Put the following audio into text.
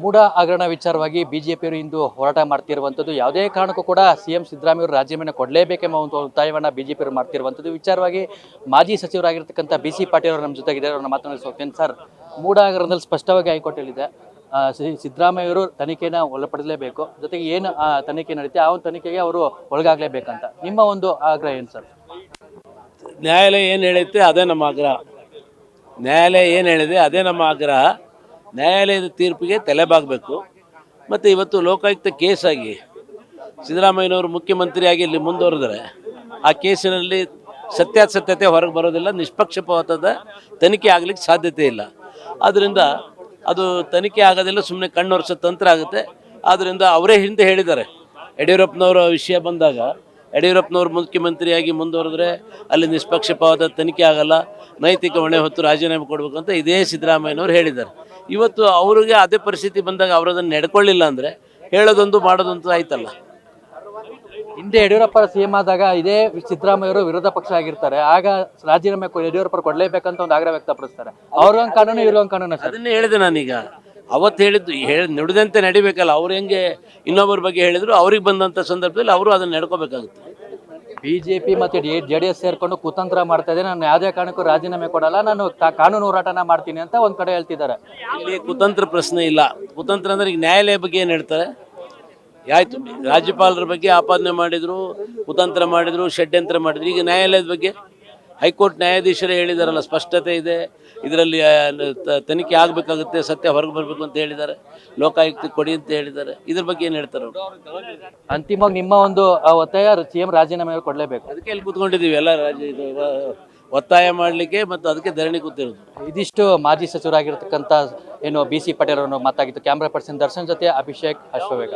ಮೂಢ ಹಗರಣ ವಿಚಾರವಾಗಿ ಬಿಜೆಪಿಯವರು ಇಂದು ಹೋರಾಟ ಮಾಡ್ತಿರುವಂಥದ್ದು. ಯಾವುದೇ ಕಾರಣಕ್ಕೂ ಕೂಡ ಸಿಎಂ ಸಿದ್ದರಾಮಯ್ಯ ಅವರು ರಾಜೀನಾಮೆ ಕೊಡಲೇಬೇಕೆಂಬ ಒಂದು ಒತ್ತಾಯವನ್ನು ಬಿಜೆಪಿಯವರು ಮಾಡ್ತಿರುವಂಥದ್ದು. ವಿಚಾರವಾಗಿ ಮಾಜಿ ಸಚಿವರಾಗಿರ್ತಕ್ಕಂಥ BC ಪಾಟೀಲ್ ಅವರು ನಮ್ಮ ಜೊತೆಗಿದ್ದಾರೆ. ಅವ್ರನ್ನ ಮಾತನಾಡಿಸೋಗ್ತೇನೆ. ಸರ್, ಮೂಢ ಹಗರಣದಲ್ಲಿ ಸ್ಪಷ್ಟವಾಗಿ ಹೈಕೋರ್ಟ್ ಹೇಳಿದೆ, ಸಿದ್ದರಾಮಯ್ಯ ಅವರು ತನಿಖೆನ ಒಳಪಡಲೇಬೇಕು, ಜೊತೆಗೆ ಏನು ತನಿಖೆ ನಡೀತೆ ಆ ಒಂದು ತನಿಖೆಗೆ ಅವರು ಒಳಗಾಗಲೇಬೇಕಂತ. ನಿಮ್ಮ ಒಂದು ಆಗ್ರಹ ಏನು ಸರ್? ನ್ಯಾಯಾಲಯ ಏನು ಹೇಳುತ್ತೆ ಅದೇ ನಮ್ಮ ಆಗ್ರಹ. ನ್ಯಾಯಾಲಯ ಏನು ಹೇಳಿದೆ ಅದೇ ನಮ್ಮ ಆಗ್ರಹ. ನ್ಯಾಯಾಲಯದ ತೀರ್ಪಿಗೆ ತಲೆಬಾಗಬೇಕು. ಮತ್ತು ಇವತ್ತು ಲೋಕಾಯುಕ್ತ ಕೇಸಾಗಿ ಸಿದ್ದರಾಮಯ್ಯನವರು ಮುಖ್ಯಮಂತ್ರಿಯಾಗಿ ಇಲ್ಲಿ ಮುಂದುವರೆದರೆ ಆ ಕೇಸಿನಲ್ಲಿ ಸತ್ಯಾಸತ್ಯತೆ ಹೊರಗೆ ಬರೋದಿಲ್ಲ, ನಿಷ್ಪಕ್ಷಪಾತದ ತನಿಖೆ ಆಗಲಿಕ್ಕೆ ಸಾಧ್ಯತೆ ಇಲ್ಲ. ಆದ್ದರಿಂದ ಅದು ತನಿಖೆ ಆಗೋದಿಲ್ಲ, ಸುಮ್ಮನೆ ಕಣ್ಣೊರೆಸೋ ತಂತ್ರ ಆಗುತ್ತೆ. ಆದ್ದರಿಂದ ಅವರೇ ಹಿಂದೆ ಹೇಳಿದ್ದಾರೆ, ಯಡಿಯೂರಪ್ಪನವರ ವಿಷಯ ಬಂದಾಗ ಯಡಿಯೂರಪ್ಪನವರು ಮುಖ್ಯಮಂತ್ರಿಯಾಗಿ ಮುಂದುವರೆದ್ರೆ ಅಲ್ಲಿ ನಿಷ್ಪಕ್ಷಪಾತ ತನಿಖೆ ಆಗಲ್ಲ, ನೈತಿಕ ಹೊಣೆ ಹೊತ್ತು ರಾಜೀನಾಮೆ ಕೊಡಬೇಕು ಅಂತ ಇದೇ ಸಿದ್ದರಾಮಯ್ಯನವರು ಹೇಳಿದ್ದಾರೆ. ಇವತ್ತು ಅವರಿಗೆ ಅದೇ ಪರಿಸ್ಥಿತಿ ಬಂದಾಗ ಅವರದನ್ನು ನಡ್ಕೊಳ್ಳಿಲ್ಲ ಅಂದರೆ ಹೇಳೋದೊಂದು ಮಾಡೋದೊಂದು ಆಯ್ತಲ್ಲ. ಹಿಂದೆ ಯಡಿಯೂರಪ್ಪ CM ಆದಾಗ ಇದೇ ಸಿದ್ದರಾಮಯ್ಯವರು ವಿರೋಧ ಪಕ್ಷ ಆಗಿರ್ತಾರೆ, ಆಗ ರಾಜೀನಾಮೆ ಯಡಿಯೂರಪ್ಪ ಕೊಡಲೇಬೇಕಂತ ಒಂದು ಆಗ್ರಹ ವ್ಯಕ್ತಪಡಿಸ್ತಾರೆ. ಅವ್ರ ಕಾನೂನು ಇರುವ ಕಾನೂನು. ಅದನ್ನೇ ಹೇಳಿದೆ ನಾನೀಗ. ಅವತ್ತು ಹೇಳಿದ್ದು ನುಡಿದಂತೆ ನಡಿಬೇಕಲ್ಲ. ಅವ್ರು ಹೆಂಗೆ ಇನ್ನೊಬ್ಬರ ಬಗ್ಗೆ ಹೇಳಿದ್ರು, ಅವ್ರಿಗೆ ಬಂದಂಥ ಸಂದರ್ಭದಲ್ಲಿ ಅವರು ಅದನ್ನು ನಡ್ಕೋಬೇಕಾಗುತ್ತೆ. ಬಿಜೆಪಿ ಮತ್ತು JDS ಸೇರ್ಕೊಂಡು ಕುತಂತ್ರ ಮಾಡ್ತಾ ಇದೆ, ನಾನು ಯಾವುದೇ ಕಾರಣಕ್ಕೂ ರಾಜೀನಾಮೆ ಕೊಡಲ್ಲ, ನಾನು ಕಾನೂನು ಹೋರಾಟನ ಮಾಡ್ತೀನಿ ಅಂತ ಒಂದು ಕಡೆ ಹೇಳ್ತಿದ್ದಾರೆ. ಇಲ್ಲಿ ಕುತಂತ್ರ ಪ್ರಶ್ನೆ ಇಲ್ಲ. ಕುತಂತ್ರ ಅಂದರೆ ಈಗ ನ್ಯಾಯಾಲಯ ಬಗ್ಗೆ ಏನು ಹೇಳ್ತಾರೆ? ಆಯಿತು, ರಾಜ್ಯಪಾಲರ ಬಗ್ಗೆ ಆಪಾದನೆ ಮಾಡಿದರು, ಕುತಂತ್ರ ಮಾಡಿದರು, ಷಡ್ಯಂತ್ರ ಮಾಡಿದರು. ಈಗ ನ್ಯಾಯಾಲಯದ ಬಗ್ಗೆ ಹೈಕೋರ್ಟ್ ನ್ಯಾಯಾಧೀಶರೇ ಹೇಳಿದಾರಲ್ಲ, ಸ್ಪಷ್ಟತೆ ಇದೆ, ಇದರಲ್ಲಿ ತನಿಖೆ ಆಗಬೇಕಾಗುತ್ತೆ, ಸತ್ಯ ಹೊರಗೆ ಬರಬೇಕು ಅಂತ ಹೇಳಿದ್ದಾರೆ, ಲೋಕಾಯುಕ್ತ ಕೊಡಿ ಅಂತ ಹೇಳಿದ್ದಾರೆ. ಇದ್ರ ಬಗ್ಗೆ ಏನು ಹೇಳ್ತಾರೆ ಅವರು? ಅಂತಿಮವಾಗಿ ನಿಮ್ಮ ಒಂದು ಒತ್ತಾಯ CM ರಾಜೀನಾಮೆ ಕೊಡಲೇಬೇಕು. ಅದಕ್ಕೆ ಇಲ್ಲಿ ಕೂತ್ಕೊಂಡಿದ್ದೀವಿ ಎಲ್ಲ ಒತ್ತಾಯ ಮಾಡಲಿಕ್ಕೆ, ಮತ್ತು ಅದಕ್ಕೆ ಧರಣಿ ಕೂತಿರೋದು. ಇದಿಷ್ಟು ಮಾಜಿ ಸಚಿವರಾಗಿರ್ತಕ್ಕಂಥ ಏನು BC ಪಾಟೀಲ್ ಅವರನ್ನು ಮಾತಾಗಿತ್ತು. ಕ್ಯಾಮ್ರಾ ಪರ್ಸನ್ ದರ್ಶನ್ ಜೊತೆ ಅಭಿಷೇಕ್ ಅಶ್ವವೇಗ.